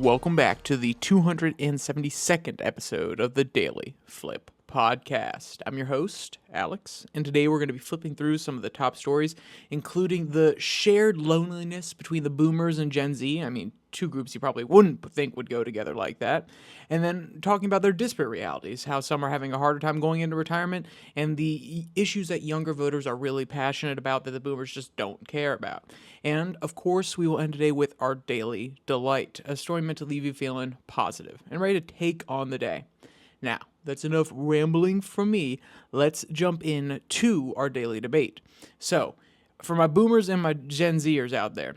welcome back to the 272nd episode of the Daily Flip podcast. I'm your host, Alex, and today we're going to be flipping through some of the top stories, including the shared loneliness between the boomers and Gen Z. I mean, two groups you probably wouldn't think would go together like that. And then talking about their disparate realities, how some are having a harder time going into retirement, and the issues that younger voters are really passionate about that the boomers just don't care about. And, of course, we will end today with our Daily Delight, a story meant to leave you feeling positive and ready to take on the day. Now, that's enough rambling from me. Let's jump in to our daily debate. So, for my boomers and my Gen Zers out there,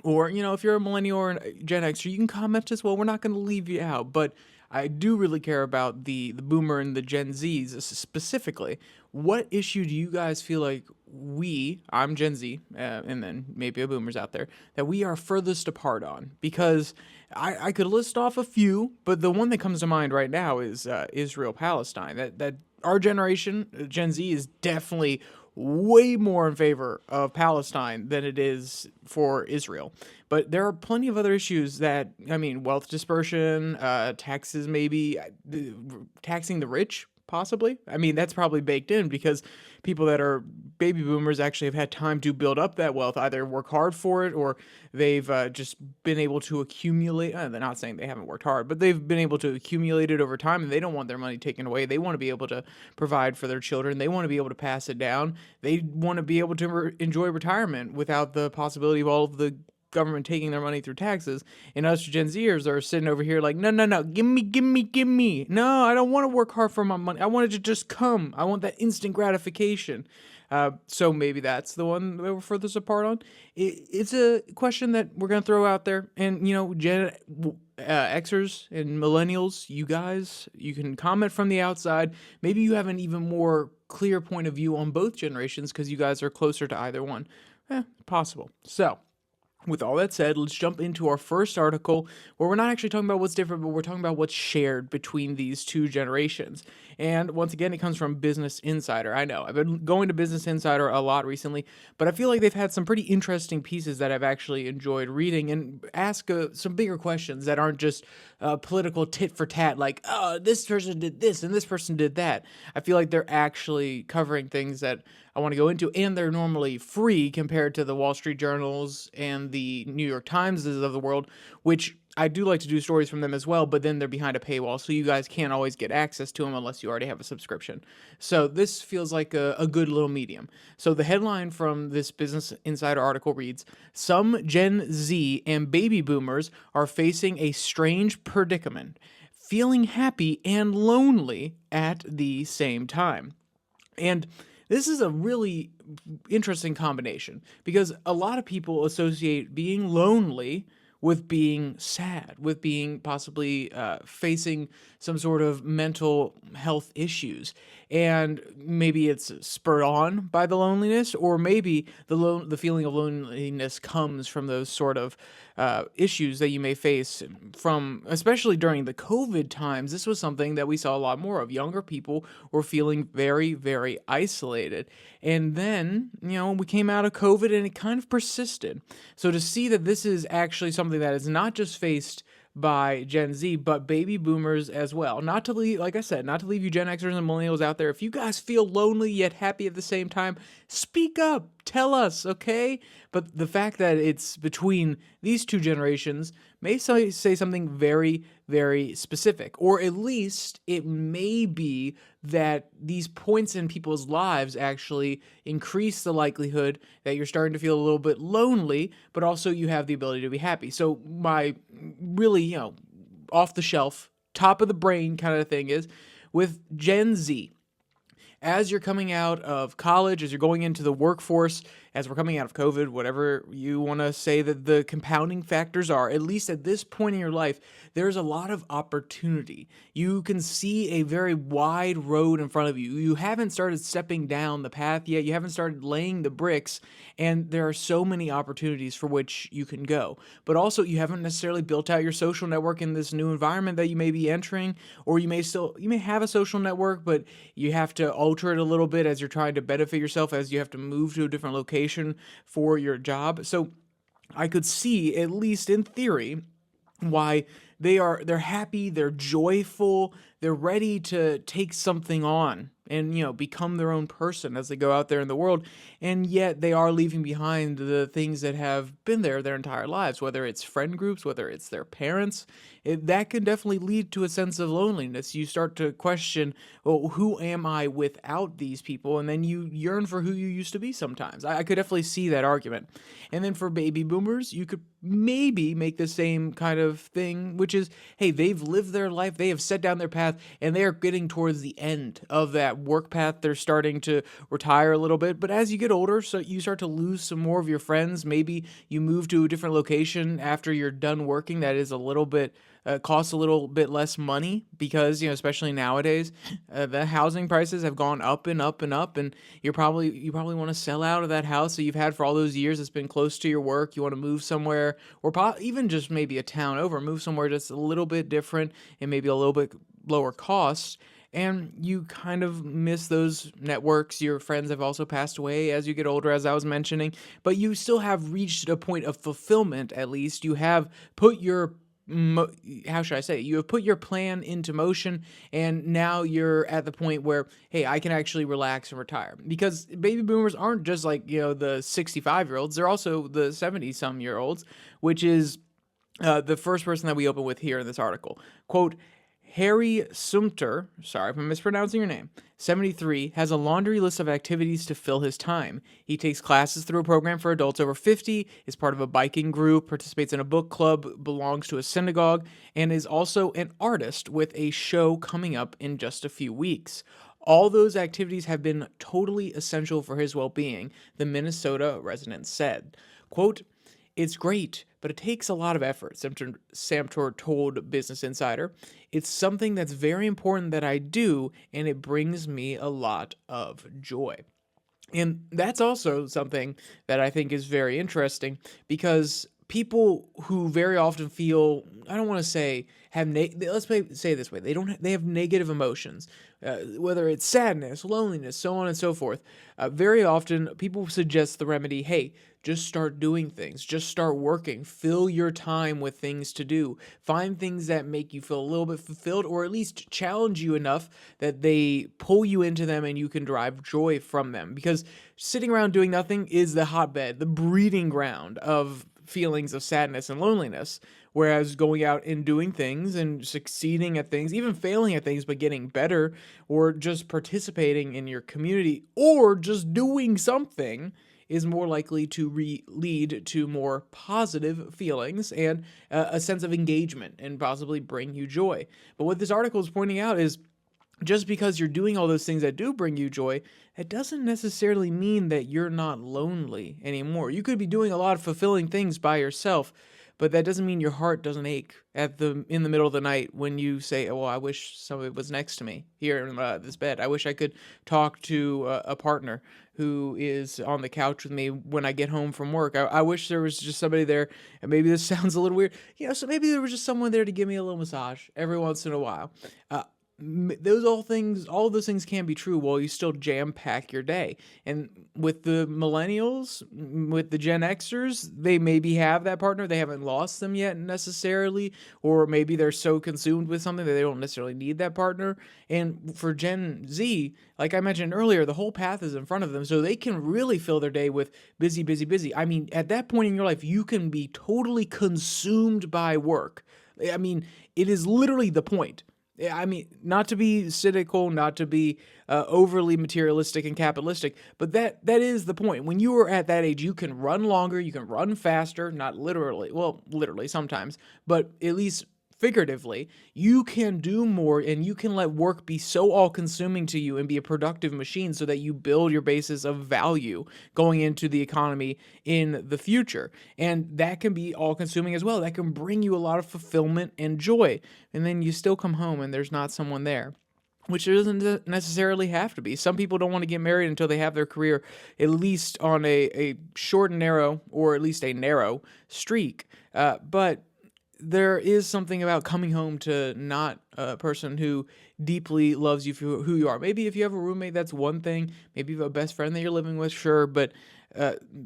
or, if you're a millennial or a Gen Xer, you can comment as well. We're not going to leave you out, but I do really care about the boomer and the Gen Zs specifically. What issue do you guys feel like I'm Gen Z, and then maybe a boomers out there, that we are furthest apart on? Because I could list off a few, but the one that comes to mind right now is Israel-Palestine. That our generation, Gen Z, is definitely way more in favor of Palestine than it is for Israel. But there are plenty of other issues that, wealth dispersion, taxes maybe, taxing the rich, possibly. That's probably baked in because people that are baby boomers actually have had time to build up that wealth, either work hard for it or they've just been able to accumulate. They're not saying they haven't worked hard, but they've been able to accumulate it over time, and they don't want their money taken away. They want to be able to provide for their children. They want to be able to pass it down. They want to be able to enjoy retirement without the possibility of all of the government taking their money through taxes. And us Gen Zers are sitting over here like, no, give me. No, I don't want to work hard for my money. I want it to just come. I want that instant gratification. So maybe that's the one that we're furthest apart on. It's a question that we're going to throw out there. And, Gen Xers and millennials, you guys, you can comment from the outside. Maybe you have an even more clear point of view on both generations because you guys are closer to either one. Possible. So, with all that said, let's jump into our first article where we're not actually talking about what's different, but we're talking about what's shared between these two generations. And once again, it comes from Business Insider. I know, I've been going to Business Insider a lot recently, but I feel like they've had some pretty interesting pieces that I've actually enjoyed reading and ask some bigger questions that aren't just political tit for tat, like, oh, this person did this and this person did that. I feel like they're actually covering things that I want to go into, and they're normally free compared to the Wall Street Journals and the New York Timeses of the world, which I do like to do stories from them as well, but then they're behind a paywall, so you guys can't always get access to them unless you already have a subscription. So this feels like a good little medium. So the headline from this Business Insider article reads, "Some Gen Z and baby boomers are facing a strange predicament, feeling happy and lonely at the same time." And this is a really interesting combination because a lot of people associate being lonely with being sad, with being possibly facing some sort of mental health issues. And maybe it's spurred on by the loneliness, or maybe the feeling of loneliness comes from those sort of issues that you may face from, especially during the COVID times. This was something that we saw a lot more of. Younger people were feeling very, very isolated. And then, we came out of COVID and it kind of persisted. So to see that this is actually something that is not just faced by Gen Z, but baby boomers as well. Not to leave, like I said, not to leave you Gen Xers and millennials out there. If you guys feel lonely yet happy at the same time, speak up, tell us, okay? But the fact that it's between these two generations may say something very, very specific. Or at least it may be that these points in people's lives actually increase the likelihood that you're starting to feel a little bit lonely, but also you have the ability to be happy. So my really, off the shelf, top of the brain kind of thing is with Gen Z. As you're coming out of college, as you're going into the workforce, as we're coming out of COVID, whatever you want to say that the compounding factors are, at least at this point in your life, there's a lot of opportunity. You can see a very wide road in front of you. You haven't started stepping down the path yet. You haven't started laying the bricks, and there are so many opportunities for which you can go. But also, you haven't necessarily built out your social network in this new environment that you may be entering, or you may have a social network, but you have to alter it a little bit as you're trying to benefit yourself, as you have to move to a different location for your job. So I could see, at least in theory, why they're happy, they're joyful, they're ready to take something on and become their own person as they go out there in the world, and yet they are leaving behind the things that have been there their entire lives, whether it's friend groups, whether it's their parents. That can definitely lead to a sense of loneliness. You start to question, well, who am I without these people? And then you yearn for who you used to be sometimes. I could definitely see that argument. And then for baby boomers, you could maybe make the same kind of thing, which is, hey, they've lived their life, they have set down their path, and they are getting towards the end of that work path. They're starting to retire a little bit, but as you get older, so you start to lose some more of your friends. Maybe you move to a different location after you're done working that is a little bit costs a little bit less money, because especially nowadays, the housing prices have gone up and up and up, and you probably want to sell out of that house that you've had for all those years. It's been close to your work. You want to move somewhere, or even just maybe a town over, move somewhere just a little bit different and maybe a little bit lower cost. And you kind of miss those networks. Your friends have also passed away as you get older, as I was mentioning, but you still have reached a point of fulfillment. At least you have put your how should I say it? You have put your plan into motion, and now you're at the point where, hey, I can actually relax and retire. Because baby boomers aren't just like the 65-year-olds; they're also the 70-some-year-olds, which is the first person that we open with here in this article. Quote, Harry Sumter, sorry if I'm mispronouncing your name, 73, has a laundry list of activities to fill his time. He takes classes through a program for adults over 50, is part of a biking group, participates in a book club, belongs to a synagogue, and is also an artist with a show coming up in just a few weeks. All those activities have been totally essential for his well-being, the Minnesota resident said. Quote, it's great, but it takes a lot of effort, Samtor told Business Insider. It's something that's very important that I do, and it brings me a lot of joy. And that's also something that I think is very interesting, because people who very often feel, I don't want to say let's say it this way, they have negative emotions, whether it's sadness, loneliness, so on and so forth. Very often people suggest the remedy, hey, just start doing things, just start working, fill your time with things to do, find things that make you feel a little bit fulfilled, or at least challenge you enough that they pull you into them and you can derive joy from them. Because sitting around doing nothing is the hotbed, the breeding ground of feelings of sadness and loneliness, whereas going out and doing things and succeeding at things, even failing at things but getting better, or just participating in your community, or just doing something, is more likely to lead to more positive feelings and a sense of engagement, and possibly bring you joy. But what this article is pointing out is, just because you're doing all those things that do bring you joy, it doesn't necessarily mean that you're not lonely anymore. You could be doing a lot of fulfilling things by yourself, but that doesn't mean your heart doesn't ache in the middle of the night when you say, "Oh, well, I wish somebody was next to me here in this bed. I wish I could talk to a partner who is on the couch with me when I get home from work. I wish there was just somebody there." And maybe this sounds a little weird, so maybe there was just someone there to give me a little massage every once in a while. All of those things can be true while you still jam pack your day. And with the millennials, with the Gen Xers, they maybe have that partner. They haven't lost them yet necessarily, or maybe they're so consumed with something that they don't necessarily need that partner. And for Gen Z, like I mentioned earlier, the whole path is in front of them, so they can really fill their day with busy, busy, busy. I mean, at that point in your life, you can be totally consumed by work. I mean, it is literally the point. I mean, not to be cynical, not to be overly materialistic and capitalistic, but that is the point. When you are at that age, you can run longer, you can run faster, not literally, well, literally sometimes, but at least figuratively, you can do more, and you can let work be so all-consuming to you and be a productive machine so that you build your basis of value going into the economy in the future. And that can be all-consuming as well. That can bring you a lot of fulfillment and joy. And then you still come home and there's not someone there, which it doesn't necessarily have to be. Some people don't want to get married until they have their career at least on a short and narrow, or at least a narrow streak. But there is something about coming home to not a person who deeply loves you for who you are. Maybe if you have a roommate, that's one thing. Maybe you have a best friend that you're living with, sure, but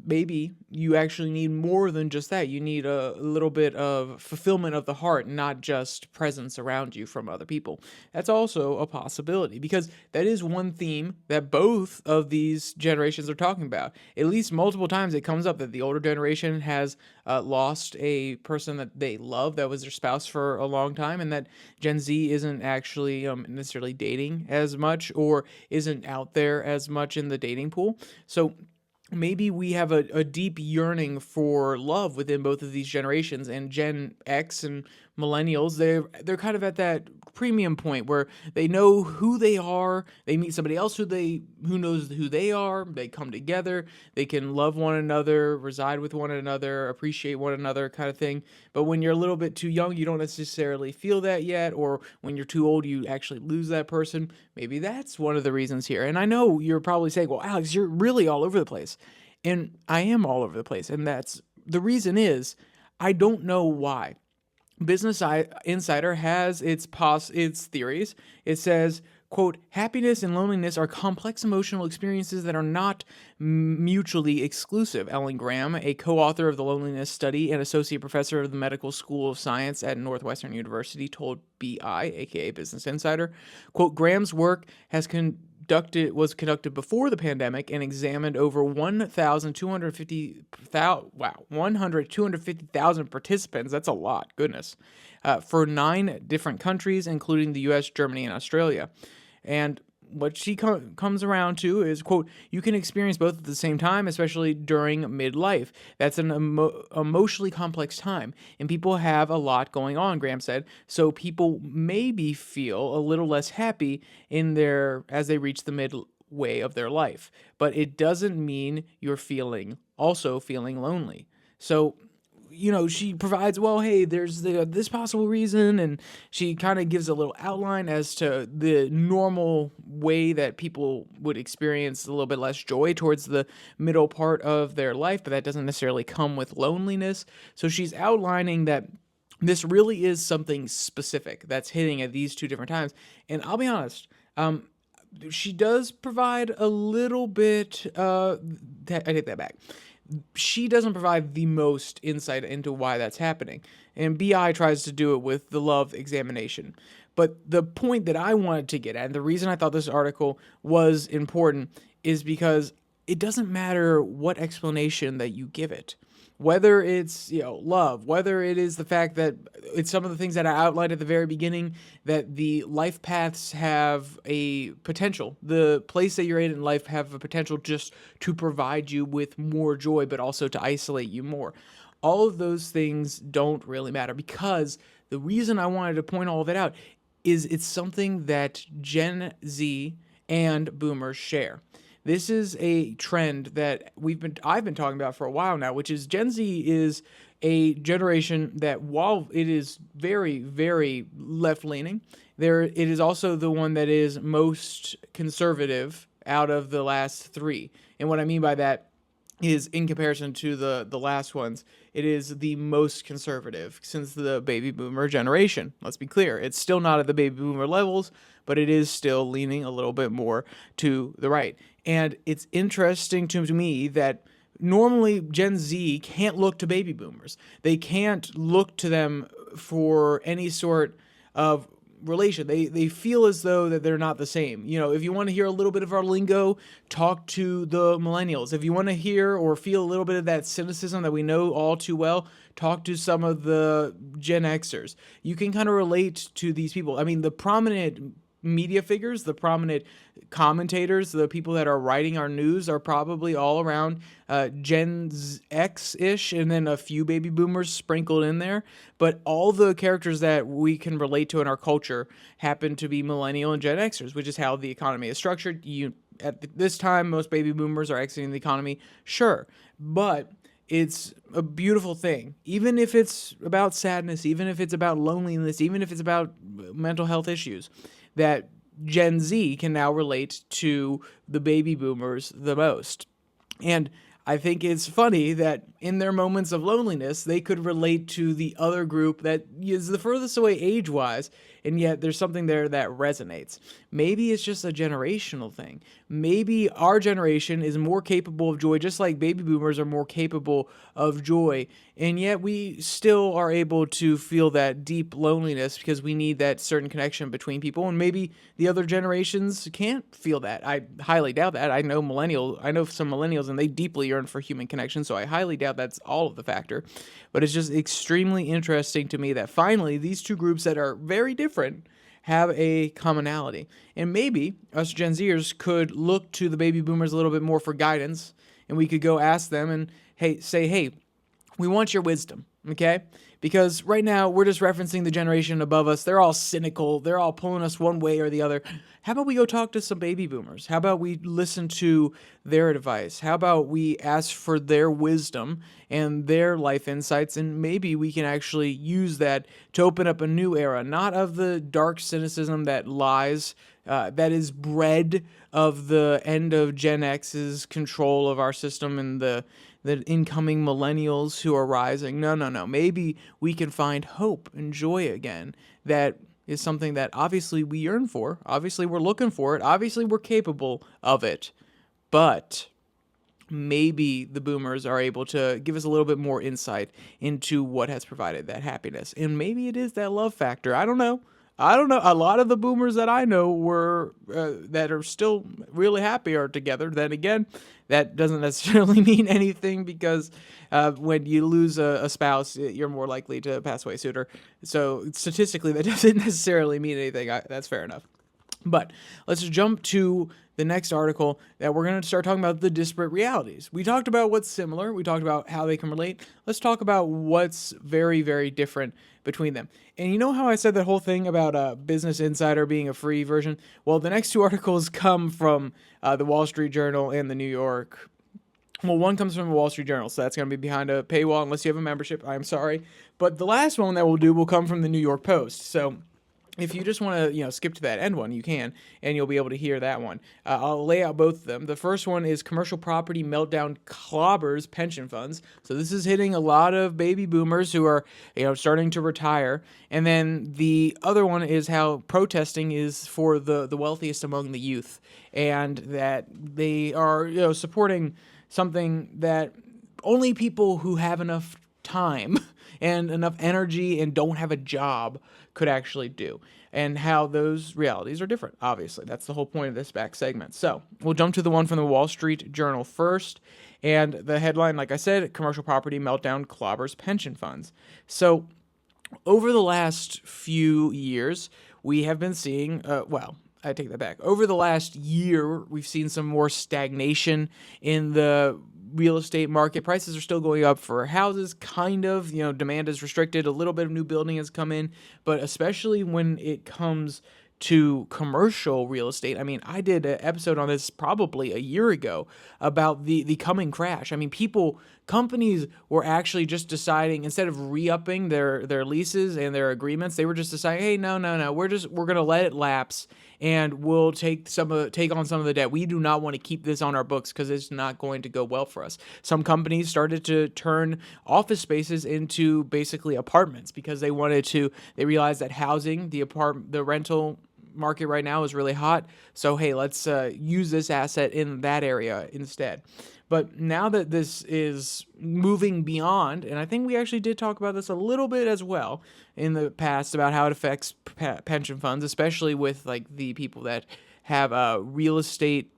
maybe you actually need more than just that. You need a little bit of fulfillment of the heart, not just presence around you from other people. That's also a possibility, because that is one theme that both of these generations are talking about. At least multiple times it comes up that the older generation has lost a person that they love, that was their spouse for a long time, and that Gen Z isn't actually necessarily dating as much, or isn't out there as much in the dating pool. So maybe we have a deep yearning for love within both of these generations, and Gen X and millennials, they're kind of at that premium point where they know who they are, they meet somebody else who knows who they are, they come together, they can love one another, reside with one another, appreciate one another, kind of thing. But when you're a little bit too young, you don't necessarily feel that yet, or when you're too old, you actually lose that person. Maybe that's one of the reasons here. And I know you're probably saying, well, Alex, you're really all over the place. And I am all over the place. And that's the reason is I don't know why. Business Insider has its theories. It says, quote, happiness and loneliness are complex emotional experiences that are not mutually exclusive. Ellen Graham, a co-author of the Loneliness Study and associate professor of the Medical School of Science at Northwestern University, told BI, aka Business Insider, quote, Graham's work was conducted before the pandemic and examined over 250,000 participants. That's a lot, goodness, for 9 different countries, including the U.S., Germany, and Australia. And what she comes around to is, quote, you can experience both at the same time, especially during midlife. That's an emotionally complex time, and people have a lot going on, Graham said, so people maybe feel a little less happy as they reach the midway of their life. But it doesn't mean you're also feeling lonely. So, she provides, well, hey, there's this possible reason, and she kind of gives a little outline as to the normal way that people would experience a little bit less joy towards the middle part of their life, but that doesn't necessarily come with loneliness. So she's outlining that this really is something specific that's hitting at these 2 different times. And I'll be honest, she does provide a little bit, I take that back. She doesn't provide the most insight into why that's happening. And BI tries to do it with the love examination. But the point that I wanted to get at, and the reason I thought this article was important, is because it doesn't matter what explanation that you give it. Whether it's, love, whether it is the fact that it's some of the things that I outlined at the very beginning, that the life paths have a potential. The place that you're in life have a potential just to provide you with more joy, but also to isolate you more. All of those things don't really matter, because the reason I wanted to point all of it out is it's something that Gen Z and boomers share. This is a trend that I've been talking about for a while now, which is Gen Z is a generation that, while it is very, very left-leaning, it is also the one that is most conservative out of the last 3. And what I mean by that is, in comparison to the last ones, it is the most conservative since the baby boomer generation. Let's be clear. It's still not at the baby boomer levels, but it is still leaning a little bit more to the right. And it's interesting to me that normally Gen Z can't look to baby boomers. They can't look to them for any sort of relation. They feel as though that they're not the same. If you want to hear a little bit of our lingo, talk to the millennials. If you want to hear or feel a little bit of that cynicism that we know all too well, talk to some of the Gen Xers. You can kind of relate to these people. I mean, the prominent media figures, the prominent commentators, the people that are writing our news are probably all around Gen X-ish, and then a few baby boomers sprinkled in there. But all the characters that we can relate to in our culture happen to be millennial and Gen Xers, which is how the economy is structured. At this time, most baby boomers are exiting the economy, sure, but it's a beautiful thing. Even if it's about sadness, even if it's about loneliness, even if it's about mental health issues, that Gen Z can now relate to the baby boomers the most. And I think it's funny that in their moments of loneliness, they could relate to the other group that is the furthest away age-wise, and yet there's something there that resonates. Maybe it's just a generational thing. Maybe our generation is more capable of joy, just like baby boomers are more capable of joy, and yet we still are able to feel that deep loneliness because we need that certain connection between people, and maybe the other generations can't feel that. I highly doubt that. I know some millennials, and they deeply yearn for human connection, so I highly doubt that's all of the factor. But it's just extremely interesting to me that finally these two groups that are very different have a commonality. And maybe us Gen Zers could look to the baby boomers a little bit more for guidance, and we could go ask them and hey, we want your wisdom, okay? Because right now we're just referencing the generation above us. They're all cynical. They're all pulling us one way or the other. How about we go talk to some baby boomers? How about we listen to their advice? How about we ask for their wisdom and their life insights, and maybe we can actually use that to open up a new era, not of the dark cynicism that lies, that is bred of the end of Gen X's control of our system and the incoming millennials who are rising. No. Maybe we can find hope and joy again. That is something that obviously we yearn for. Obviously we're looking for it. Obviously we're capable of it. But maybe the boomers are able to give us a little bit more insight into what has provided that happiness. And maybe it is that love factor. I don't know. A lot of the boomers that I know were that are still really happy are together. Then again, that doesn't necessarily mean anything, because when you lose a spouse, you're more likely to pass away sooner. So statistically, that doesn't necessarily mean anything. That's fair enough. But let's jump to the next article that we're going to start talking about, the disparate realities. We talked about what's similar. We talked about how they can relate. Let's talk about what's very, very different between them. And you know how I said that whole thing about Business Insider being a free version? Well, the next two articles come from the Wall Street Journal and the New York. Well, one comes from the Wall Street Journal, so that's going to be behind a paywall unless you have a membership. I'm sorry. But the last one that we'll do will come from the New York Post. So if you just want to, skip to that end one, you can, and you'll be able to hear that one. I'll lay out both of them. The first one is commercial property meltdown clobbers pension funds. So this is hitting a lot of baby boomers who are, starting to retire. And then the other one is how protesting is for the wealthiest among the youth, and that they are, supporting something that only people who have enough time and enough energy and don't have a job could actually do, and how those realities are different. Obviously, that's the whole point of this back segment. So we'll jump to the one from the Wall Street Journal first, and the headline, like I said, commercial property meltdown clobbers pension funds. So over the last few years, we have been seeing, I take that back. Over the last year, we've seen some more stagnation in the real estate market. Prices are still going up for houses, kind of. Demand is restricted. A little bit of new building has come in, but especially when it comes to commercial real estate. I mean, I did an episode on this probably a year ago about the coming crash. I mean, companies were actually just deciding, instead of re-upping their leases and their agreements, they were just deciding, hey, no, we're going to let it lapse, and we'll take on some of the debt. We do not want to keep this on our books because it's not going to go well for us. Some companies started to turn office spaces into basically apartments because they realized that housing, the rental market right now is really hot. So, hey, let's use this asset in that area instead. But now that this is moving beyond, and I think we actually did talk about this a little bit as well in the past about how it affects pension funds, especially with the people that have real estate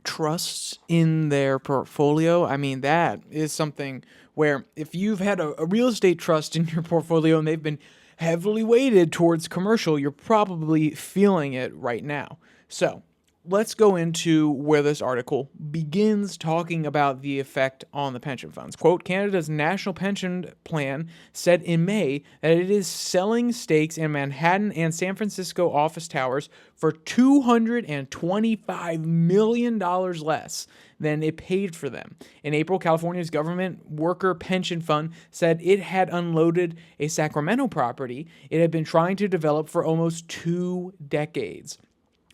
trusts in their portfolio. I mean, that is something where if you've had a real estate trust in your portfolio and they've been heavily weighted towards commercial, you're probably feeling it right now. So let's go into where this article begins talking about the effect on the pension funds. Quote, Canada's National Pension Plan said in May that it is selling stakes in Manhattan and San Francisco office towers for $225 million less than it paid for them. In April, California's government worker pension fund said it had unloaded a Sacramento property it had been trying to develop for almost 2 decades.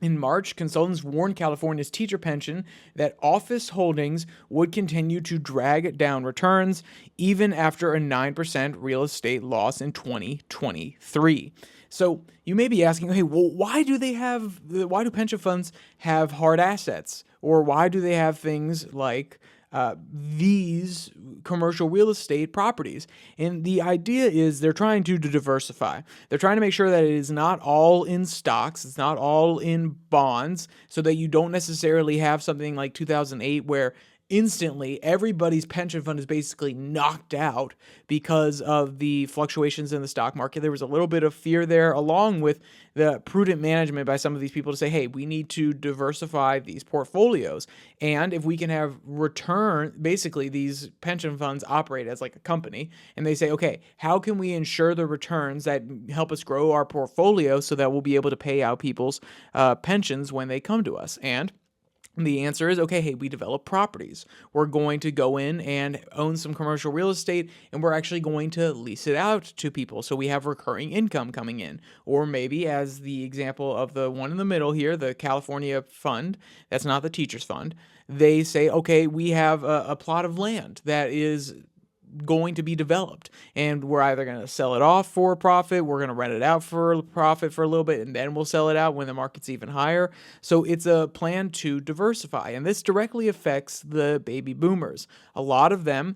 In March, consultants warned California's teacher pension that office holdings would continue to drag down returns even after a 9% real estate loss in 2023. So you may be asking, hey, well, why do pension funds have hard assets? Or why do they have things like these commercial real estate properties? And the idea is they're trying to diversify. They're trying to make sure that it is not all in stocks, it's not all in bonds, so that you don't necessarily have something like 2008 where instantly everybody's pension fund is basically knocked out because of the fluctuations in the stock market. There was a little bit of fear there, along with the prudent management by some of these people to say, hey, we need to diversify these portfolios. And if we can have return, basically these pension funds operate as like a company, and they say, okay, how can we ensure the returns that help us grow our portfolio so that we'll be able to pay out people's pensions when they come to us? And the answer is, okay, hey, we develop properties. We're going to go in and own some commercial real estate, and we're actually going to lease it out to people so we have recurring income coming in. Or maybe, as the example of the one in the middle here, the California fund, that's not the teacher's fund, they say, okay, we have a plot of land that is going to be developed, and we're either going to sell it off for a profit, we're going to rent it out for a profit for a little bit, and then we'll sell it out when the market's even higher. So it's a plan to diversify, and this directly affects the baby boomers. A lot of them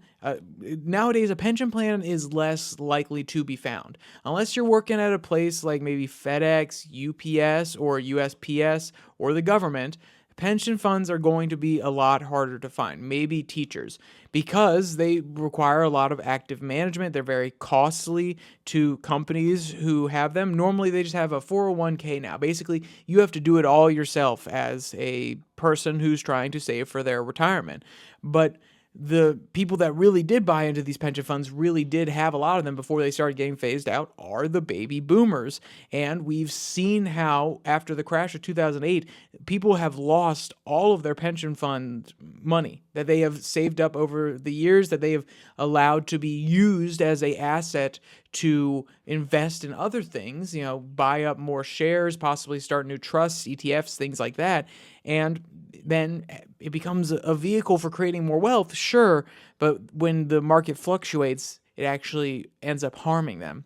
nowadays, a pension plan is less likely to be found unless you're working at a place like maybe FedEx, UPS, or USPS, or the government. Pension funds are going to be a lot harder to find, maybe teachers, because they require a lot of active management. They're very costly to companies who have them. Normally, they just have a 401k now. Basically, you have to do it all yourself as a person who's trying to save for their retirement. But the people that really did buy into these pension funds really did have a lot of them before they started getting phased out are the baby boomers. And we've seen how after the crash of 2008, people have lost all of their pension fund money that they have saved up over the years, that they have allowed to be used as an asset to invest in other things, buy up more shares, possibly start new trusts, ETFs, things like that. And then it becomes a vehicle for creating more wealth, sure, but when the market fluctuates, it actually ends up harming them.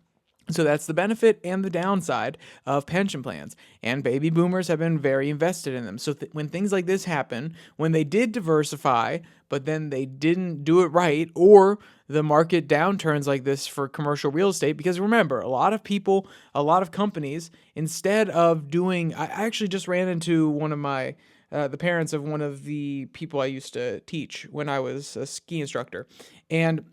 So that's the benefit and the downside of pension plans. And baby boomers have been very invested in them. So when things like this happen, when they did diversify, but then they didn't do it right, or the market downturns like this for commercial real estate, because remember, a lot of people, a lot of companies, instead of doing, I actually just ran into one of my the parents of one of the people I used to teach when I was a ski instructor. And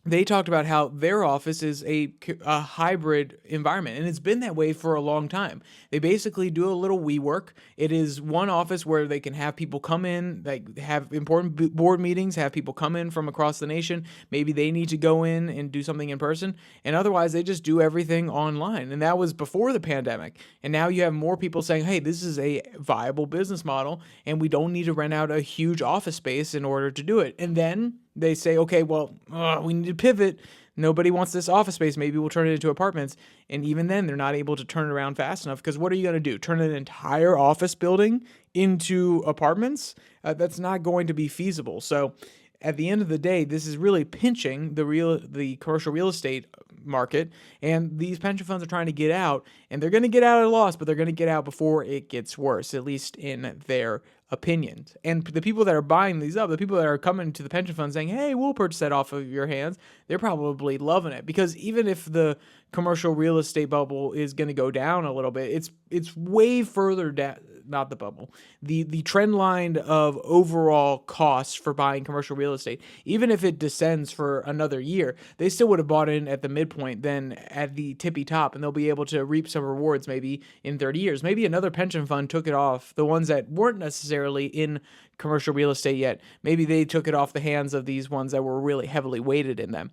they talked about how their office is a hybrid environment, and it's been that way for a long time. They basically do a little WeWork. It is one office where they can have people come in, like have important board meetings, have people come in from across the nation. Maybe they need to go in and do something in person, and otherwise they just do everything online. And that was before the pandemic. And now you have more people saying, hey, this is a viable business model, and we don't need to rent out a huge office space in order to do it. And then they say, okay, well, we need to pivot. Nobody wants this office space. Maybe we'll turn it into apartments. And even then, they're not able to turn it around fast enough, because what are you going to do? Turn an entire office building into apartments? That's not going to be feasible. So at the end of the day, this is really pinching the commercial real estate market, and these pension funds are trying to get out, and they're going to get out at a loss, but they're going to get out before it gets worse, at least in their opinions. And the people that are buying these up, the people that are coming to the pension fund saying, hey, we'll purchase that off of your hands, they're probably loving it, because even if the commercial real estate bubble is going to go down a little bit, it's way further down. Not the bubble, the trend line of overall costs for buying commercial real estate. Even if it descends for another year, they still would have bought in at the midpoint than at the tippy top, and they'll be able to reap some rewards maybe in 30 years. Maybe another pension fund took it off, the ones that weren't necessarily in commercial real estate yet. Maybe they took it off the hands of these ones that were really heavily weighted in them.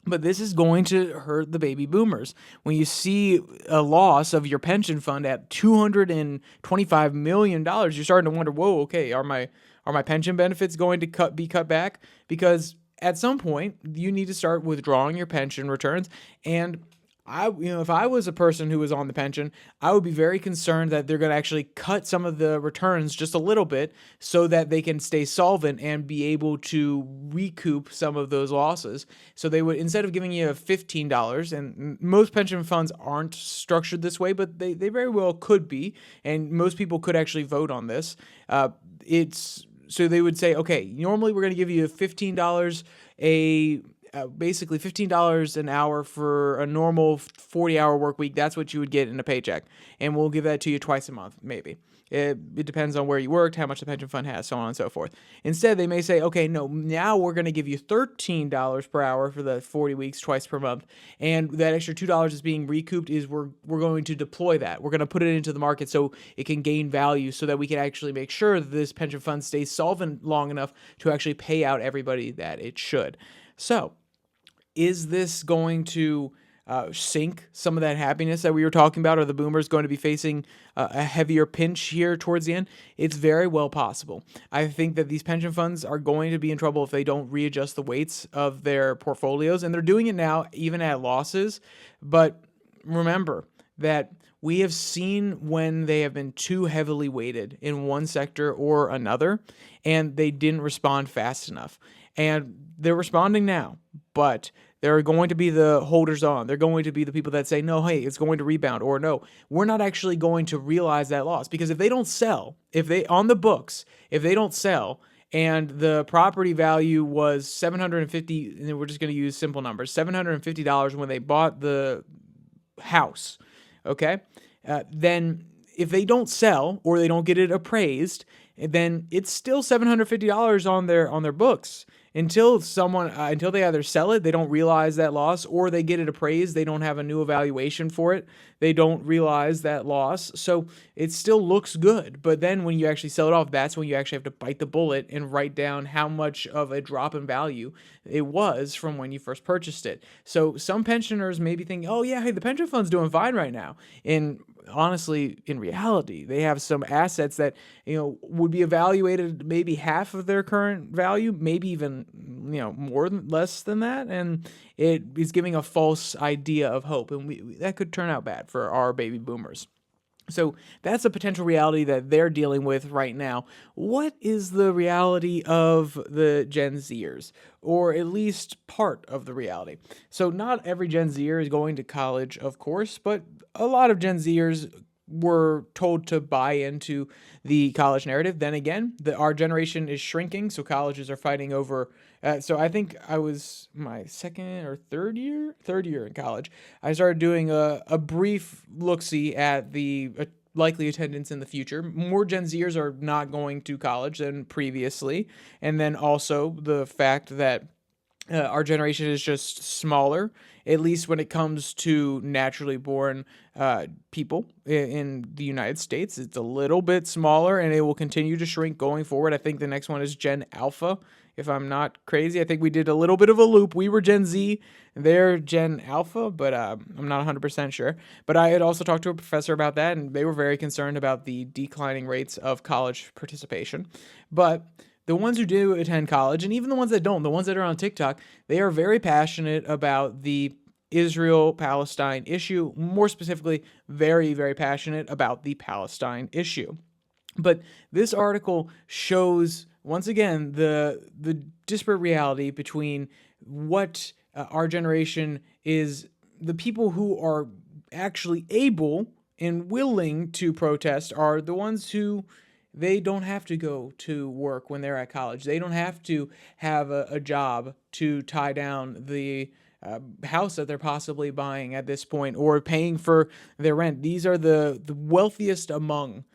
But this is going to hurt the baby boomers. When you see a loss of your pension fund at $225 million, you're starting to wonder, whoa, okay, are my pension benefits going to be cut back? Because at some point, you need to start withdrawing your pension returns. And if I was a person who was on the pension, I would be very concerned that they're going to actually cut some of the returns just a little bit so that they can stay solvent and be able to recoup some of those losses. So they would, instead of giving you $15, and most pension funds aren't structured this way, but they very well could be, and most people could actually vote on this. So they would say, okay, normally we're going to give you $15 basically $15 an hour for a normal 40-hour work week. That's what you would get in a paycheck. And we'll give that to you twice a month, maybe. It depends on where you worked, how much the pension fund has, so on and so forth. Instead, they may say, okay, no, now we're going to give you $13 per hour for the 40 weeks, twice per month. And that extra $2 is being recouped is we're going to deploy that. We're going to put it into the market so it can gain value so that we can actually make sure that this pension fund stays solvent long enough to actually pay out everybody that it should. So, is this going to sink some of that happiness that we were talking about? Are the boomers going to be facing a heavier pinch here towards the end? It's very well possible. I think that these pension funds are going to be in trouble if they don't readjust the weights of their portfolios, and they're doing it now even at losses. But remember that we have seen when they have been too heavily weighted in one sector or another, and they didn't respond fast enough. And they're responding now, but there are going to be the holders on. They're going to be the people that say, no, hey, it's going to rebound, or no, we're not actually going to realize that loss. Because if they don't sell, if they don't sell, and the property value was $750, and we're just going to use simple numbers, $750 when they bought the house, okay? Then if they don't sell or they don't get it appraised, then it's still $750 on their books. Until they either sell it, they don't realize that loss, or they get it appraised, they don't have a new evaluation for it, they don't realize that loss. So it still looks good. But then when you actually sell it off, that's when you actually have to bite the bullet and write down how much of a drop in value it was from when you first purchased it. So some pensioners may be thinking, oh yeah, hey, the pension fund's doing fine right now. And honestly, in reality, they have some assets that, would be evaluated maybe half of their current value, maybe even, less than that. And it is giving a false idea of hope. And that could turn out bad for our baby boomers. So that's a potential reality that they're dealing with right now. What is the reality of the Gen Zers, or at least part of the reality? So not every Gen Zer is going to college, of course, but a lot of Gen Zers were told to buy into the college narrative. Then again, our generation is shrinking, so colleges are fighting over. So I think I was my second or third year in college. I started doing a brief look-see at the likely attendance in the future. More Gen Zers are not going to college than previously, and then also the fact that our generation is just smaller, at least when it comes to naturally born people in the United States. It's a little bit smaller, and it will continue to shrink going forward. I think the next one is Gen Alpha, if I'm not crazy. I think we did a little bit of a loop. We were Gen Z, they're Gen Alpha, but I'm not 100% sure. But I had also talked to a professor about that, and they were very concerned about the declining rates of college participation. But the ones who do attend college, and even the ones that don't, the ones that are on TikTok, they are very passionate about the Israel-Palestine issue. More specifically, very, very passionate about the Palestine issue. But this article shows, once again, the disparate reality between what our generation is, the people who are actually able and willing to protest are the ones who they don't have to go to work when they're at college. They don't have to have a job to tie down the house that they're possibly buying at this point, or paying for their rent. These are the wealthiest among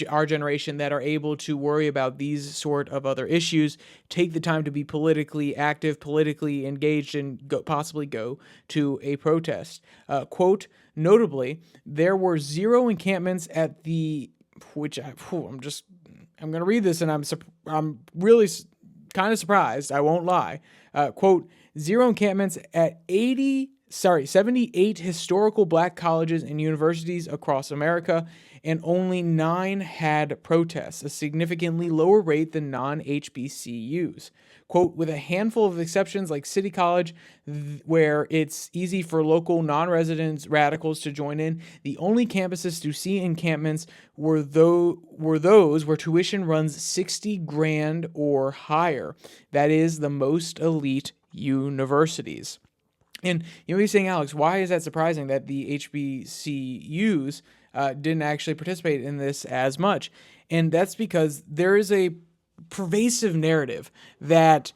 our generation that are able to worry about these sort of other issues, take the time to be politically active, politically engaged, and possibly go to a protest. Quote, notably, there were 0 encampments at the, I'm going to read this, and I'm really kind of surprised, I won't lie. Quote, 0 encampments at 80 78 historical black colleges and universities across America, and only 9 had protests, a significantly lower rate than non-HBCUs. Quote, with a handful of exceptions like City College, where it's easy for local non-resident radicals to join in, the only campuses to see encampments were those where tuition runs 60 grand or higher. That is the most elite universities. And you may be saying, Alex, why is that surprising that the HBCUs didn't actually participate in this as much? And that's because there is a pervasive narrative that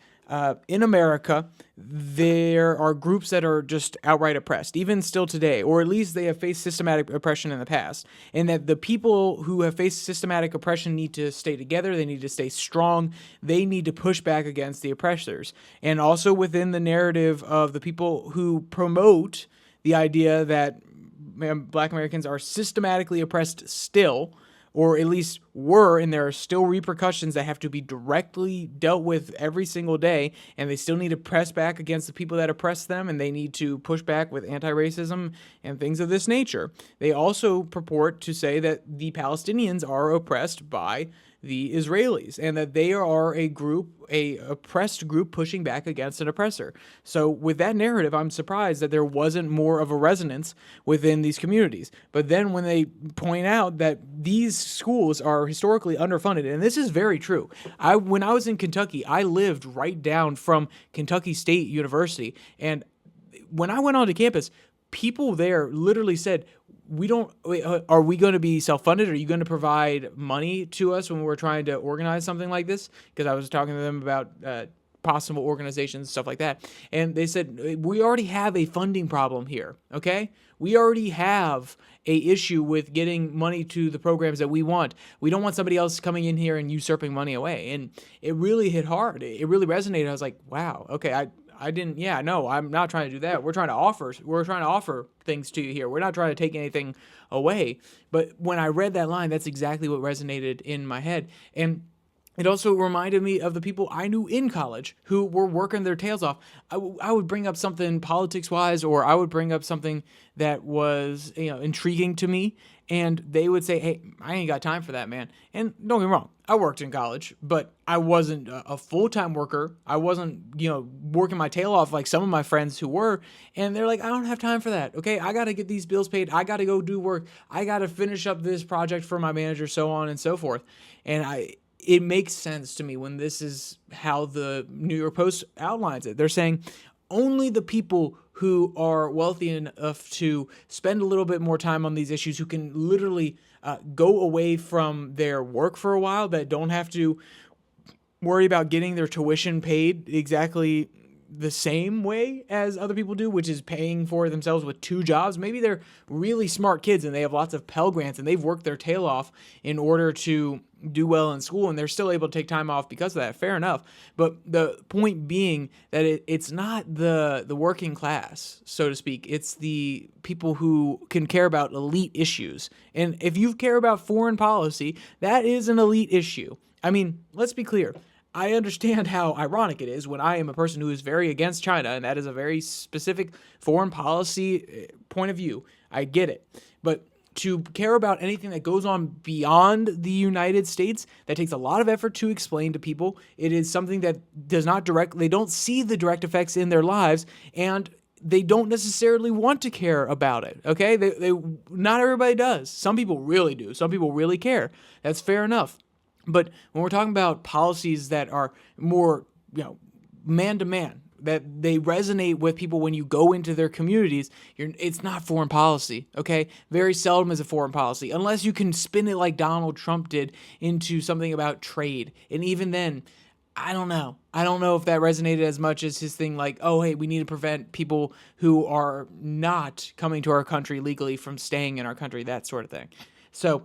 in America, there are groups that are just outright oppressed, even still today, or at least they have faced systematic oppression in the past, and that the people who have faced systematic oppression need to stay together, they need to stay strong, they need to push back against the oppressors. And also within the narrative of the people who promote the idea that Black Americans are systematically oppressed still, or at least were, and there are still repercussions that have to be directly dealt with every single day, and they still need to press back against the people that oppress them, and they need to push back with anti-racism and things of this nature. They also purport to say that the Palestinians are oppressed by the Israelis, and that they are a oppressed group pushing back against an oppressor. So with that narrative, I'm surprised that there wasn't more of a resonance within these communities. But then when they point out that these schools are historically underfunded, and this is very true. When I was in Kentucky, I lived right down from Kentucky State University, and when I went onto campus, people there literally said, are we going to be self-funded? Are you going to provide money to us when we're trying to organize something like this? Because I was talking to them about possible organizations, stuff like that. And they said, we already have a funding problem here, okay? We already have a issue with getting money to the programs that we want. We don't want somebody else coming in here and usurping money away. And it really hit hard. It really resonated. I was like, wow, okay, I'm not trying to do that. We're trying to offer things to you here. We're not trying to take anything away. But when I read that line, that's exactly what resonated in my head. And it also reminded me of the people I knew in college who were working their tails off. I would bring up something politics-wise, or I would bring up something that was, intriguing to me, and they would say, hey, I ain't got time for that, man. And don't get me wrong, I worked in college, but I wasn't a full-time worker. I wasn't, working my tail off like some of my friends who were. And they're like, I don't have time for that. Okay, I got to get these bills paid. I got to go do work. I got to finish up this project for my manager, so on and so forth. And it makes sense to me when this is how the New York Post outlines it. They're saying only the people who are wealthy enough to spend a little bit more time on these issues, who can literally go away from their work for a while, that don't have to worry about getting their tuition paid exactly the same way as other people do, which is paying for themselves with 2 jobs. Maybe they're really smart kids and they have lots of Pell Grants and they've worked their tail off in order to do well in school, and they're still able to take time off because of that. Fair enough. But the point being that it's not the working class, so to speak. It's the people who can care about elite issues. And if you care about foreign policy, that is an elite issue. I mean, let's be clear. I understand how ironic it is when I am a person who is very against China, and that is a very specific foreign policy point of view. I get it. But to care about anything that goes on beyond the United States, that takes a lot of effort to explain to people. It is something that they don't see the direct effects in their lives, and they don't necessarily want to care about it, okay? They not everybody does. Some people really do. Some people really care. That's fair enough. But when we're talking about policies that are more, man-to-man, that they resonate with people when you go into their communities, it's not foreign policy, okay? Very seldom is a foreign policy, unless you can spin it like Donald Trump did into something about trade. And even then, I don't know. I don't know if that resonated as much as his thing like, oh, hey, we need to prevent people who are not coming to our country legally from staying in our country, that sort of thing. So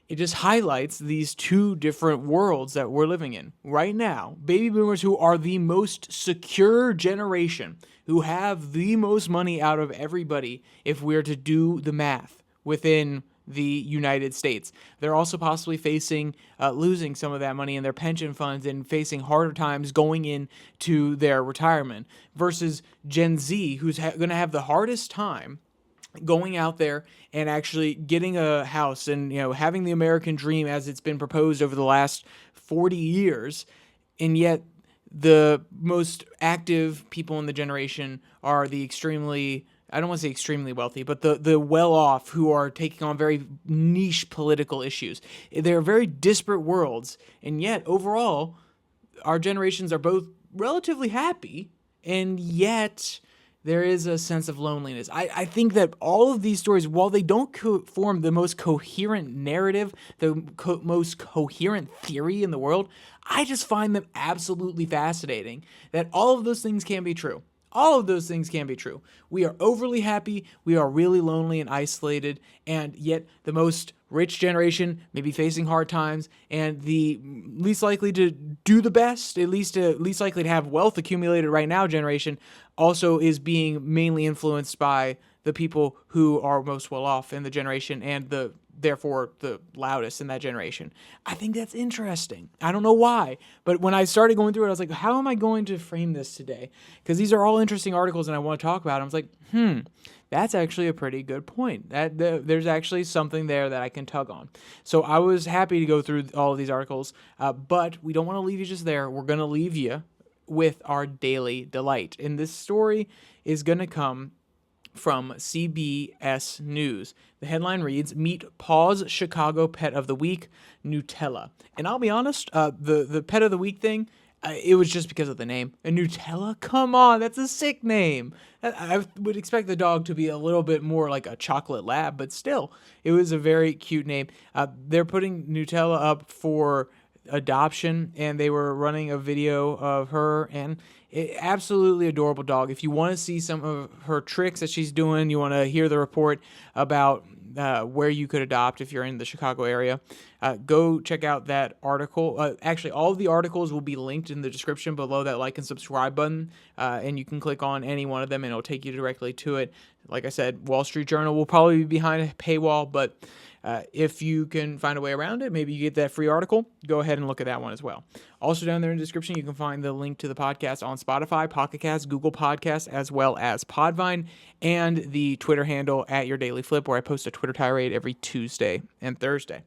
it just highlights these 2 different worlds that we're living in. Right now, baby boomers, who are the most secure generation, who have the most money out of everybody, if we're to do the math, within the United States. They're also possibly facing losing some of that money in their pension funds and facing harder times going into their retirement versus Gen Z, who's going to have the hardest time going out there and actually getting a house and having the American dream as it's been proposed over the last 40 years. And yet the most active people in the generation are the extremely, I don't want to say extremely wealthy, but the well-off who are taking on very niche political issues. They're very disparate worlds, and yet overall our generations are both relatively happy, and yet there is a sense of loneliness. I think that all of these stories, while they don't form the most coherent narrative, the most coherent theory in the world, I just find them absolutely fascinating that all of those things can be true. All of those things can be true. We are overly happy, we are really lonely and isolated, and yet the most rich generation may be facing hard times, and the least likely to do the best, at least likely to have wealth accumulated right now generation, also is being mainly influenced by the people who are most well off in the generation and therefore the loudest in that generation. I think that's interesting. I don't know why, but when I started going through it, I was like, how am I going to frame this today? Because these are all interesting articles and I want to talk about them. I was like, that's actually a pretty good point. There's actually something there that I can tug on. So I was happy to go through all of these articles, but we don't want to leave you just there. We're going to leave you with our daily delight. And this story is going to come from CBS News. The headline reads, "Meet Paw's Chicago Pet of the Week, Nutella." And I'll be honest, the Pet of the Week thing, it was just because of the name. And Nutella? Come on, that's a sick name. I would expect the dog to be a little bit more like a chocolate lab, but still, it was a very cute name. They're putting Nutella up for adoption, and they were running a video of her, and absolutely adorable dog. If you want to see some of her tricks that she's doing, you want to hear the report about where you could adopt if you're in the Chicago area, go check out that article. Actually, all of the articles will be linked in the description below that like and subscribe button, and you can click on any one of them and it'll take you directly to it. Like I said, Wall Street Journal will probably be behind a paywall, but if you can find a way around it, maybe you get that free article, go ahead and look at that one as well. Also down there in the description, you can find the link to the podcast on Spotify, Pocket Cast, Google Podcasts, as well as Podvine, and the Twitter handle @YourDailyFlip, where I post a Twitter tirade every Tuesday and Thursday.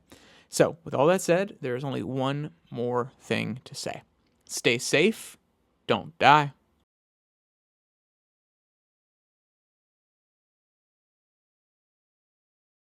So with all that said, there is only one more thing to say. Stay safe, don't die.